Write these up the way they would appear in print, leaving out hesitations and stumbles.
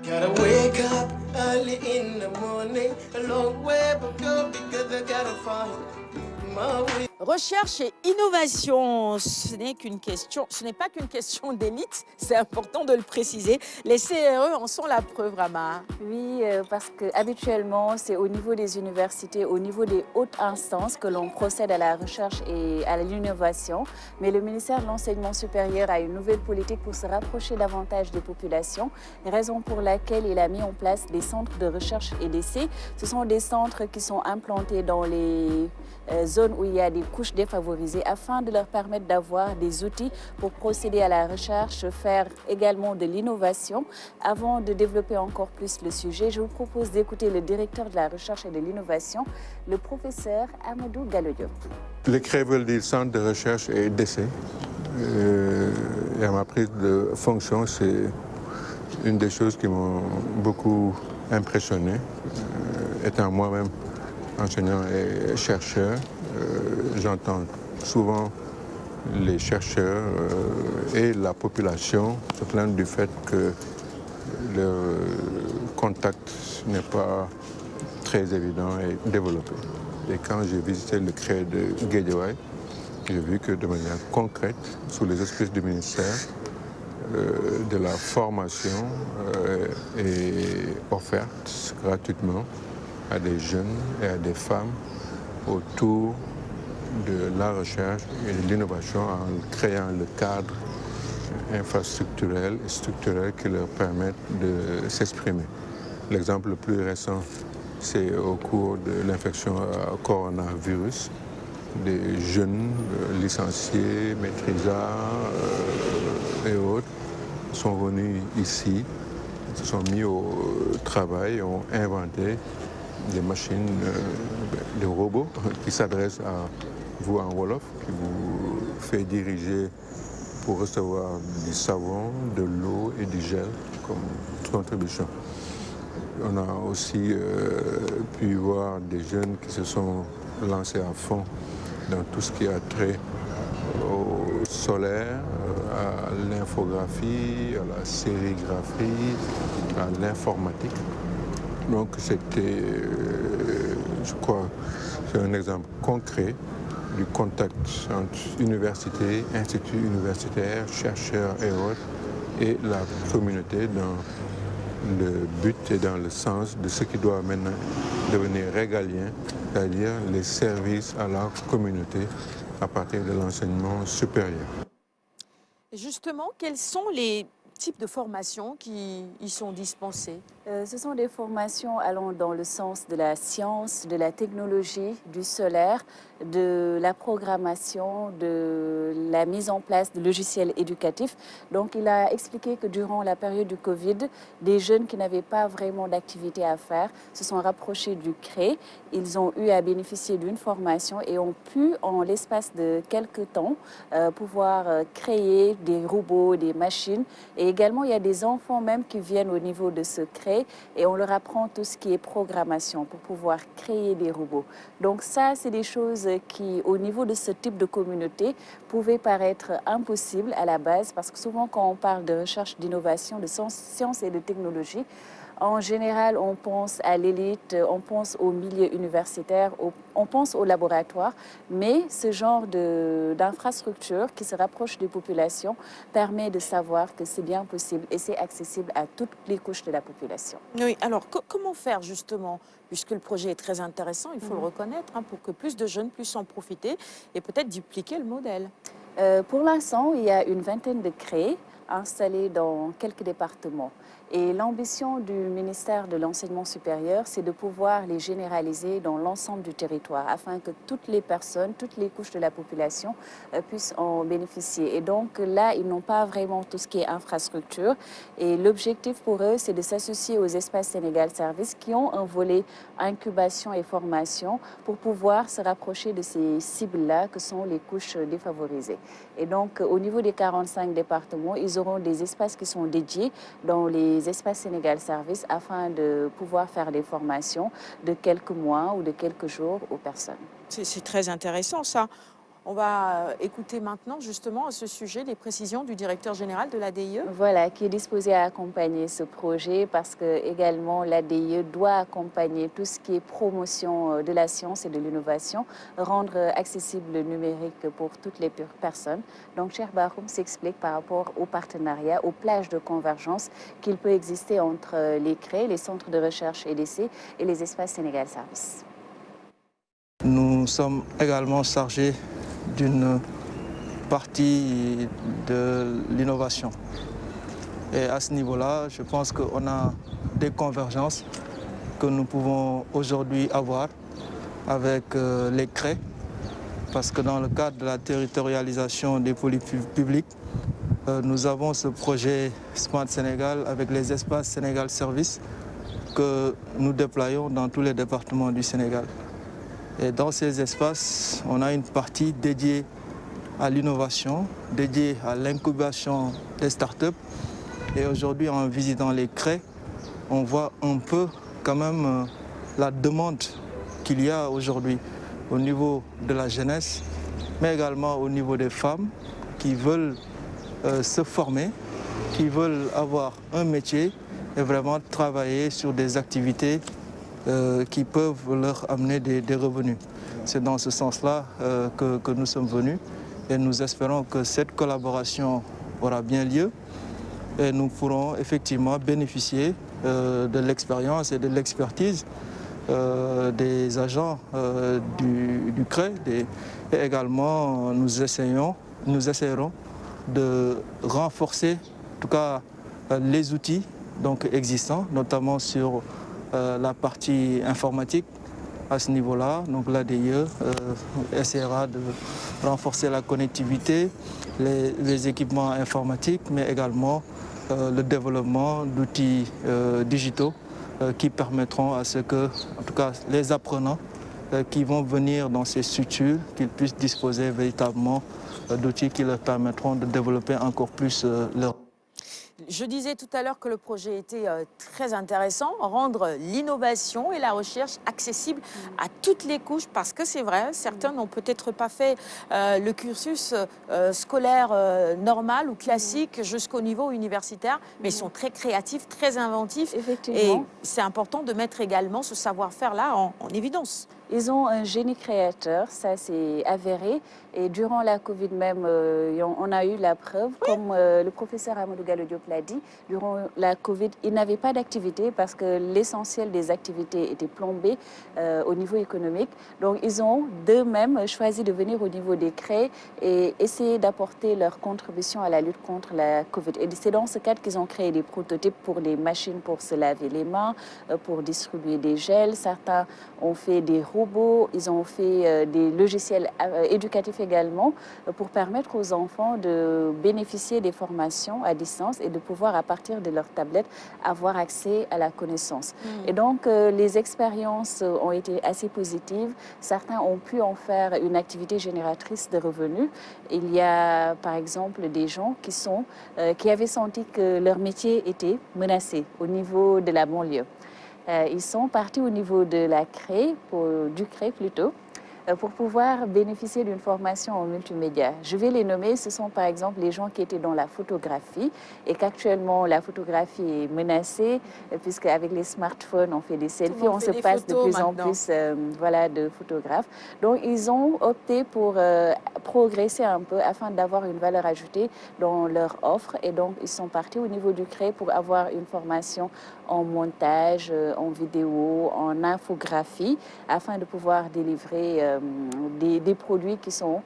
Gotta wake up early in the morning, a long way but go because I gotta find my way. Recherche et innovation, ce n'est pas qu'une question d'élite, c'est important de le préciser. Les CRE en sont la preuve, Rama. Oui, parce que habituellement, c'est au niveau des universités, au niveau des hautes instances que l'on procède à la recherche et à l'innovation. Mais le ministère de l'Enseignement supérieur a une nouvelle politique pour se rapprocher davantage des populations, raison pour laquelle il a mis en place des centres de recherche et d'essai. Ce sont des centres qui sont implantés dans les zones où il y a des couches défavorisées afin de leur permettre d'avoir des outils pour procéder à la recherche, faire également de l'innovation. Avant de développer encore plus le sujet, je vous propose d'écouter le directeur de la recherche et de l'innovation, le professeur Amadou Gallo-Diop. Les CRE veulent dire Centre de recherche et d'essai. Et à ma prise de fonction, c'est une des choses qui m'ont beaucoup impressionné. Étant moi-même enseignant et chercheur, j'entends souvent les chercheurs et la population se plaindre du fait que le contact n'est pas très évident et développé. Et quand j'ai visité le CRE de Guédiawaye, j'ai vu que de manière concrète, sous les auspices du ministère, de la formation est offerte gratuitement à des jeunes et à des femmes autour de la recherche et de l'innovation en créant le cadre infrastructurel et structurel qui leur permettent de s'exprimer. L'exemple le plus récent, c'est au cours de l'infection à coronavirus, des jeunes licenciés, maîtrisards et autres sont venus ici, se sont mis au travail, ont inventé des machines, des robots qui s'adressent à vous en Wolof, qui vous fait diriger pour recevoir du savon, de l'eau et du gel comme contribution. On a aussi pu voir des jeunes qui se sont lancés à fond dans tout ce qui a trait au solaire, à l'infographie, à la sérigraphie, à l'informatique. Donc c'était, je crois, c'est un exemple concret du contact entre université, instituts universitaires, chercheurs et autres, et la communauté dans le but et dans le sens de ce qui doit maintenant devenir régalien, c'est-à-dire les services à la communauté à partir de l'enseignement supérieur. Justement, quels sont les types de formations qui y sont dispensées? Ce sont des formations allant dans le sens de la science, de la technologie, du solaire, de la programmation, de la mise en place de logiciels éducatifs. Donc, il a expliqué que durant la période du Covid, des jeunes qui n'avaient pas vraiment d'activité à faire se sont rapprochés du CRE. Ils ont eu à bénéficier d'une formation et ont pu, en l'espace de quelques temps, pouvoir créer des robots, des machines. Et également, il y a des enfants même qui viennent au niveau de ce CRE et on leur apprend tout ce qui est programmation pour pouvoir créer des robots. Donc ça, c'est des choses qui, au niveau de ce type de communauté, pouvaient paraître impossibles à la base parce que souvent, quand on parle de recherche, d'innovation, de sciences et de technologie, en général, on pense à l'élite, on pense au milieu universitaire, on pense au laboratoire, mais ce genre d'infrastructure qui se rapproche des populations permet de savoir que c'est bien possible et c'est accessible à toutes les couches de la population. Oui, alors comment faire justement, puisque le projet est très intéressant, il faut le reconnaître, pour que plus de jeunes puissent en profiter et peut-être dupliquer le modèle? Pour l'instant, il y a une vingtaine de CRE installés dans quelques départements. Et l'ambition du ministère de l'Enseignement supérieur, c'est de pouvoir les généraliser dans l'ensemble du territoire afin que toutes les personnes, toutes les couches de la population puissent en bénéficier. Et donc là, ils n'ont pas vraiment tout ce qui est infrastructure. Et l'objectif pour eux, c'est de s'associer aux espaces Sénégal Service qui ont un volet incubation et formation pour pouvoir se rapprocher de ces cibles-là que sont les couches défavorisées. Et donc, au niveau des 45 départements, ils auront des espaces qui sont dédiés dans les espaces Sénégal Service afin de pouvoir faire des formations de quelques mois ou de quelques jours aux personnes. C'est très intéressant ça. On va écouter maintenant justement à ce sujet les précisions du directeur général de l'ADIE. Voilà, qui est disposé à accompagner ce projet parce que également l'ADIE doit accompagner tout ce qui est promotion de la science et de l'innovation, rendre accessible le numérique pour toutes les personnes. Donc Cheikh Bakhoum s'explique par rapport au partenariat, aux plages de convergence qu'il peut exister entre les CRE, les centres de recherche et d'essai et les espaces Sénégal Service. Nous sommes également chargés d'une partie de l'innovation. Et à ce niveau-là, je pense qu'on a des convergences que nous pouvons aujourd'hui avoir avec les CRE, parce que dans le cadre de la territorialisation des politiques publiques, nous avons ce projet Smart Sénégal avec les espaces Sénégal Service que nous déployons dans tous les départements du Sénégal. Et dans ces espaces, on a une partie dédiée à l'innovation, dédiée à l'incubation des startups. Et aujourd'hui, en visitant les CRE, on voit un peu quand même la demande qu'il y a aujourd'hui au niveau de la jeunesse, mais également au niveau des femmes qui veulent se former, qui veulent avoir un métier et vraiment travailler sur des activités qui peuvent leur amener des revenus. C'est dans ce sens-là que nous sommes venus et nous espérons que cette collaboration aura bien lieu et nous pourrons effectivement bénéficier de l'expérience et de l'expertise des agents du CRE et également nous essayerons de renforcer en tout cas les outils donc, existants, notamment sur la partie informatique. À ce niveau-là, donc l'ADIE essaiera de renforcer la connectivité, les équipements informatiques, mais également le développement d'outils digitaux qui permettront à ce que, en tout cas, les apprenants qui vont venir dans ces structures, qu'ils puissent disposer véritablement d'outils qui leur permettront de développer encore plus leur... Je disais tout à l'heure que le projet était très intéressant, rendre l'innovation et la recherche accessibles à toutes les couches, parce que c'est vrai, certains n'ont peut-être pas fait le cursus scolaire normal ou classique jusqu'au niveau universitaire, mais ils sont très créatifs, très inventifs. Effectivement. Et c'est important de mettre également ce savoir-faire-là en évidence. Ils ont un génie créateur, ça c'est avéré. Et durant la Covid même, on a eu la preuve, comme le professeur Amadou Gallo Diop l'a dit, durant la Covid, ils n'avaient pas d'activité parce que l'essentiel des activités était plombé au niveau économique. Donc ils ont d'eux-mêmes choisi de venir au niveau des CRE et essayer d'apporter leur contribution à la lutte contre la Covid. Et c'est dans ce cadre qu'ils ont créé des prototypes pour des machines pour se laver les mains, pour distribuer des gels. Certains ont fait des robots, ils ont fait des logiciels éducatifs également pour permettre aux enfants de bénéficier des formations à distance et de pouvoir, à partir de leur tablette, avoir accès à la connaissance. Et donc, les expériences ont été assez positives. Certains ont pu en faire une activité génératrice de revenus. Il y a, par exemple, des gens qui avaient senti que leur métier était menacé au niveau de la banlieue. Ils sont partis au niveau de la CRE, du CRE plutôt, pour pouvoir bénéficier d'une formation en multimédia. Je vais les nommer, ce sont par exemple les gens qui étaient dans la photographie et qu'actuellement la photographie est menacée puisque avec les smartphones on fait des selfies, on se passe de plus en plus voilà, de photographes. Donc ils ont opté pour progresser un peu afin d'avoir une valeur ajoutée dans leur offre et donc ils sont partis au niveau du CRE pour avoir une formation en montage, en vidéo, en infographie afin de pouvoir délivrer des produits qui sont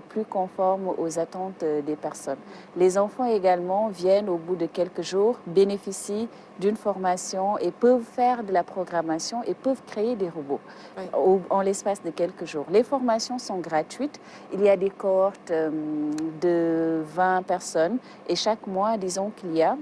plus conformes aux attentes des personnes. Les enfants également viennent au bout de quelques jours, bénéficient d'une formation et peuvent faire de la programmation et peuvent créer des robots en l'espace de quelques jours. Les formations sont gratuites. Il y a des cohortes de 20 personnes et chaque mois, disons qu'il y a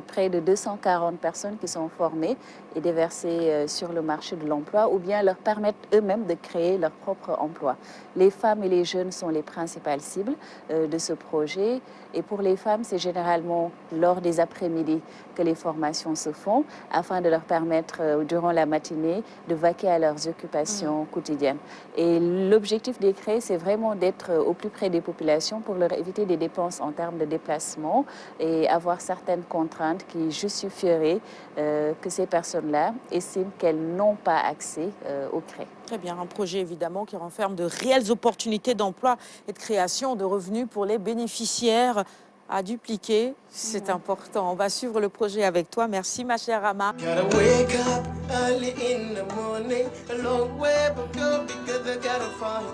près de 240 personnes qui sont formées et déversées sur le marché de l'emploi ou bien leur permettre eux-mêmes de créer leur propre emploi. Les femmes et les jeunes sont les principales cibles de ce projet et pour les femmes, c'est généralement lors des après-midi que les formations se font afin de leur permettre durant la matinée de vaquer à leurs occupations quotidiennes. Et l'objectif des CRE, c'est vraiment d'être au plus près des populations pour leur éviter des dépenses en termes de déplacement et avoir certaines contraintes qui justifieraient que ces personnes-là estiment qu'elles n'ont pas accès au CRE. Très bien, un projet évidemment qui renferme de réelles opportunités d'emploi et de création de revenus pour les bénéficiaires à dupliquer. C'est important. On va suivre le projet avec toi. Merci ma chère Rama. Gotta wake up early in the morning, a long way but go because I gotta find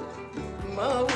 my way.